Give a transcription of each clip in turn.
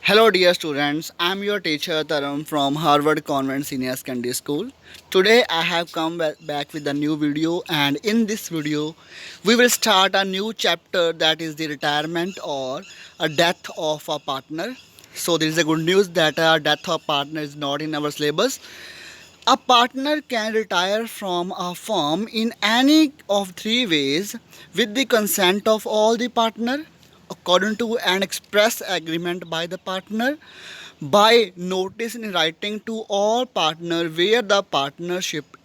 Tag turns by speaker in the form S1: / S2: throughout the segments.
S1: Hello, dear students. I'm your teacher Taram from Harvard Convent Senior Secondary School. Today, I have come back with a new video, and in this video, we will start a new chapter that is the retirement or a death of a partner. So, there is a good news that a death of partner is not in our syllabus. A partner can retire from a firm in any of three ways with the consent of all the partner, according to an express agreement by the partner, by notice in writing to all partner where the partnership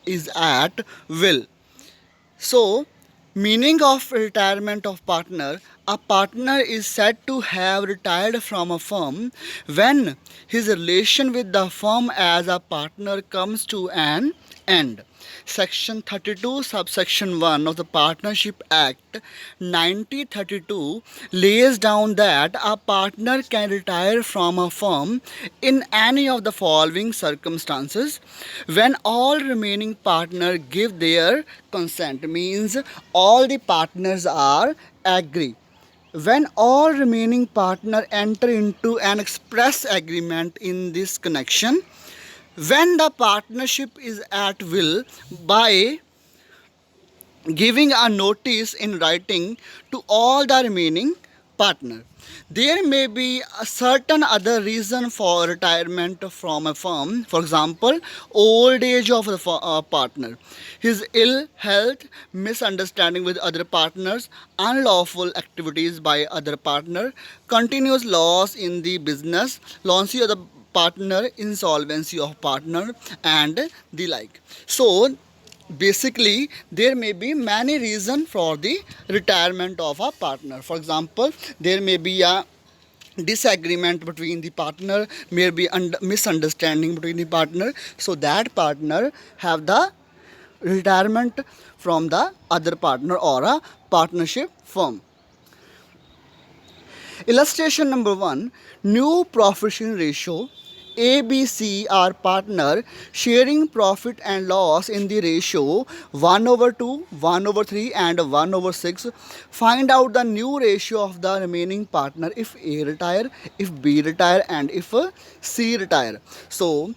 S1: is at will. So, meaning of retirement of partner, a partner is said to have retired from a firm when his relation with the firm as a partner comes to an end. Section 32, subsection 1 of the Partnership Act 1932 lays down that a partner can retire from a firm in any of the following circumstances when all remaining partners give their consent, means all the partners are agree. When all remaining partners enter into an express agreement in this connection, when the partnership is at will by giving a notice in writing to all the remaining partner. There may be a certain other reason for retirement from a firm. For example, old age of the partner, his ill health, misunderstanding with other partners, unlawful activities by other partner, continuous loss in the business, loss of the partner, insolvency of partner, and the like. So basically there may be many reasons for the retirement of a partner. For example, there may be a disagreement between the partner, may be misunderstanding between the partner, so that partner have the retirement from the other partner or a partnership firm. Illustration number 1, new profit sharing ratio. ABC are partner sharing profit and loss in the ratio 1/2, 1/3 and 1/6. Find out the new ratio of the remaining partner if A retire, if B retire and if C retire. So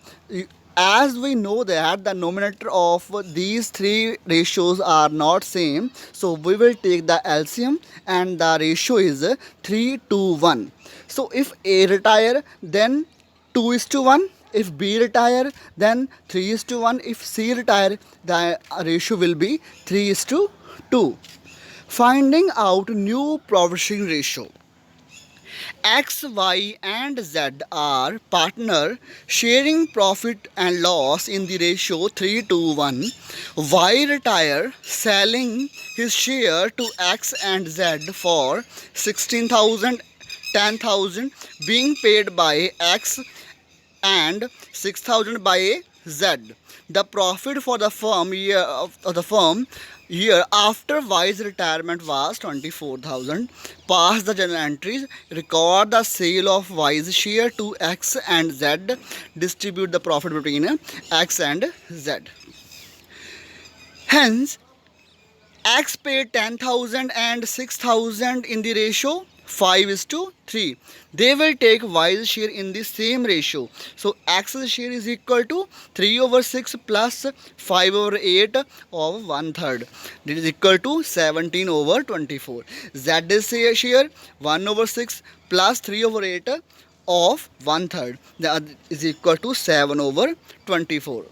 S1: as we know that the numerator of these three ratios are not same, so we will take the LCM and the ratio is 3 to 1. So if A retire, then 2 is to 1. If B retire, then 3 is to 1. If C retire, the ratio will be 3 is to 2. Finding out new profit sharing ratio. X, Y, and Z are partner sharing profit and loss in the ratio 3 to 1. Y retire selling his share to X and Z for 16,000, 10,000 being paid by X and 6,000 by Z. The profit for the firm year after Y's retirement was 24,000. Pass the journal entries. Record the sale of Y's share to X and Z. Distribute the profit between X and Z. Hence, X paid 10,000 and 6,000 in the ratio 5 is to 3. They will take Y's share in the same ratio. So X's share is equal to 3/6 plus 5/8 of 1/3. That is equal to 17/24. Z's share 1/6 plus 3/8 of 1/3. That is equal to 7/24.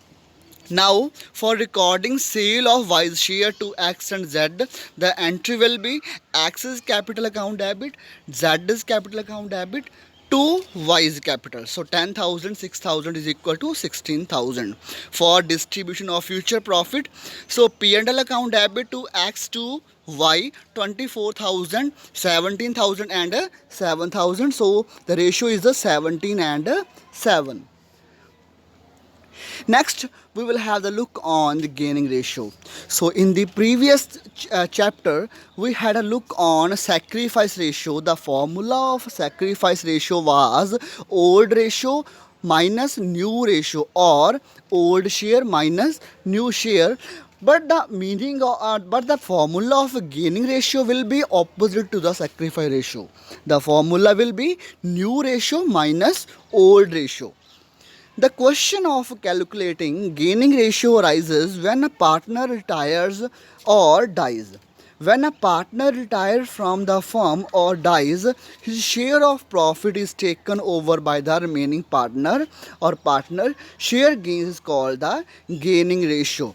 S1: Now, for recording sale of Y's share to X and Z, the entry will be X's capital account debit, Z's capital account debit to Y's capital. So 10,000, 6,000 is equal to 16,000. For distribution of future profit, so P&L account debit to X to Y 24,000, 17,000 and 7,000. So the ratio is the 17 and 7. Next, we will have the look on the gaining ratio. So in the previous chapter, we had a look on sacrifice ratio. The formula of sacrifice ratio was old ratio minus new ratio or old share minus new share But the meaning but the formula of gaining ratio will be opposite to the sacrifice ratio. The formula will be new ratio minus old ratio. The question of calculating gaining ratio arises when a partner retires or dies. When a partner retires from the firm or dies, his share of profit is taken over by the remaining partner, or partner share gains is called the gaining ratio.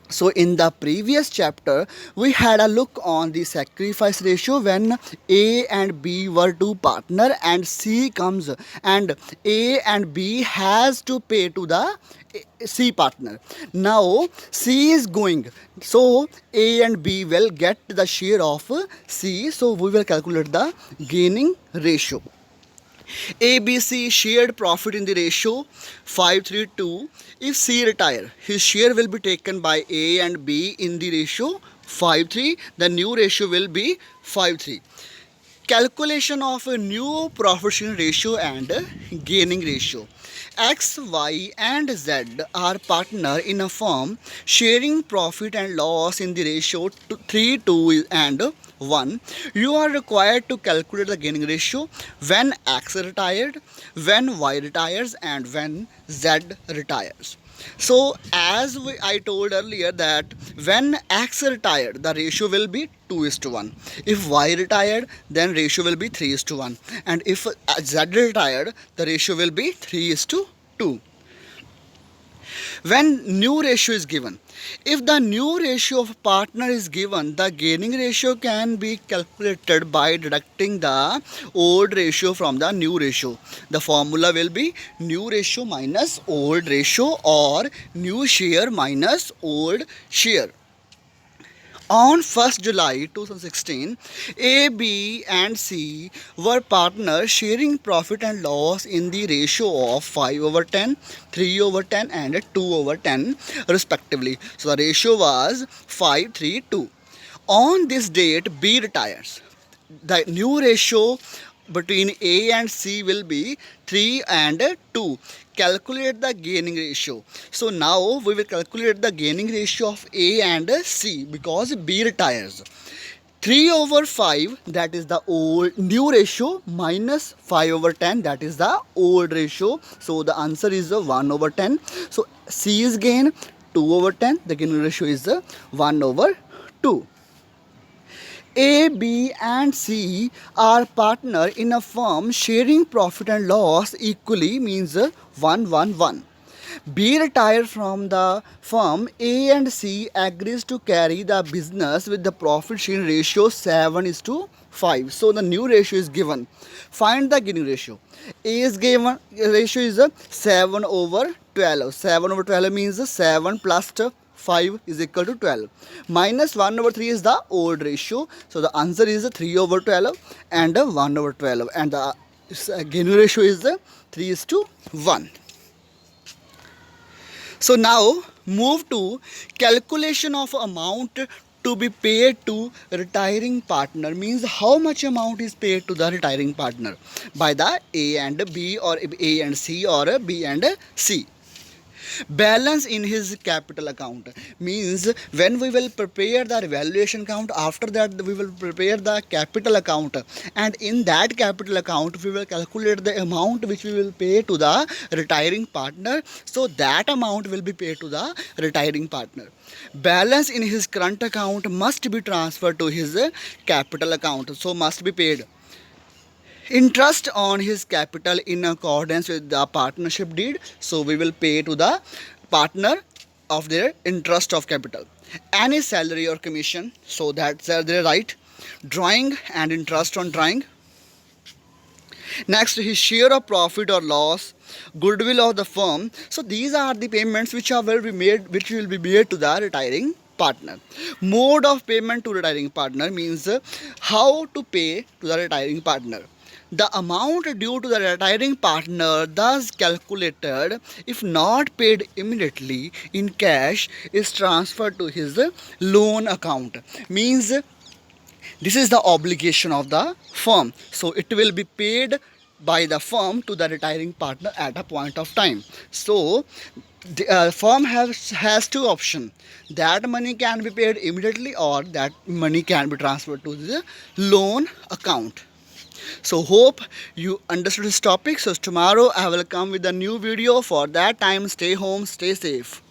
S1: So in the previous chapter we had a look on the sacrifice ratio when A and B were two partner and C comes and A and B has to pay to the C partner. Now C is going, so A and B will get the share of C, so we will calculate the gaining ratio. ABC shared profit in the ratio 5:3:2. If C retire, his share will be taken by A and B in the ratio 5:3. The new ratio will be 5:3. Calculation of a new profit sharing ratio and gaining ratio. X, Y and Z are partner in a firm sharing profit and loss in the ratio 3, 2 and 1. You are required to calculate the gaining ratio when X retired, when Y retires and when Z retires. So as I told earlier that when X retired, the ratio will be 2:1. If Y retired, then ratio will be 3:1. And if Z retired, the ratio will be 3:2. When new ratio is given, if the new ratio of partner is given, the gaining ratio can be calculated by deducting the old ratio from the new ratio. The formula will be new ratio minus old ratio, or new share minus old share. On 1st July 2016, A, B and C were partners sharing profit and loss in the ratio of 5/10, 3/10 and 2/10 respectively. So the ratio was 5:3:2. On this date, B retires. The new ratio between A and C will be 3 and 2. Calculate the gaining ratio. So now we will calculate the gaining ratio of A and C because B retires. 3/5, that is the old new ratio, minus 5/10, that is the old ratio. So the answer is 1/10. So C is gain, 2/10. The gaining ratio is 1/2. A, B and C are partner in a firm sharing profit and loss equally, means 1:1:1. B retired from the firm. A and C agrees to carry the business with the profit sharing ratio 7:5. So the new ratio is given. Find the gaining ratio. A is given, ratio is 7/12. 7/12 means 7 plus 5 is equal to 12. Minus 1/3 is the old ratio. So the answer is 3/12 and 1/12. And the gaining ratio is 3:1. So now move to calculation of amount to be paid to retiring partner, means how much amount is paid to the retiring partner by the A and B, or A and C, or B and C. Balance in his capital account, means when we will prepare the revaluation account, after that we will prepare the capital account, and in that capital account we will calculate the amount which we will pay to the retiring partner. So that amount will be paid to the retiring partner. Balance in his current account must be transferred to his capital account, so must be paid. Interest on his capital in accordance with the partnership deed, so we will pay to the partner of their interest of capital. Any salary or commission, so that's their right. Drawing and interest on drawing. Next, his share of profit or loss, goodwill of the firm. So these are the payments which will be made to the retiring partner. Mode of payment to retiring partner, means how to pay to the retiring partner. The amount due to the retiring partner thus calculated, if not paid immediately in cash, is transferred to his loan account. Means this is the obligation of the firm, so it will be paid by the firm to the retiring partner at a point of time. So The firm has two options. That money can be paid immediately or that money can be transferred to the loan account. So hope you understood this topic. So tomorrow I will come with a new video. For that time, stay home, stay safe.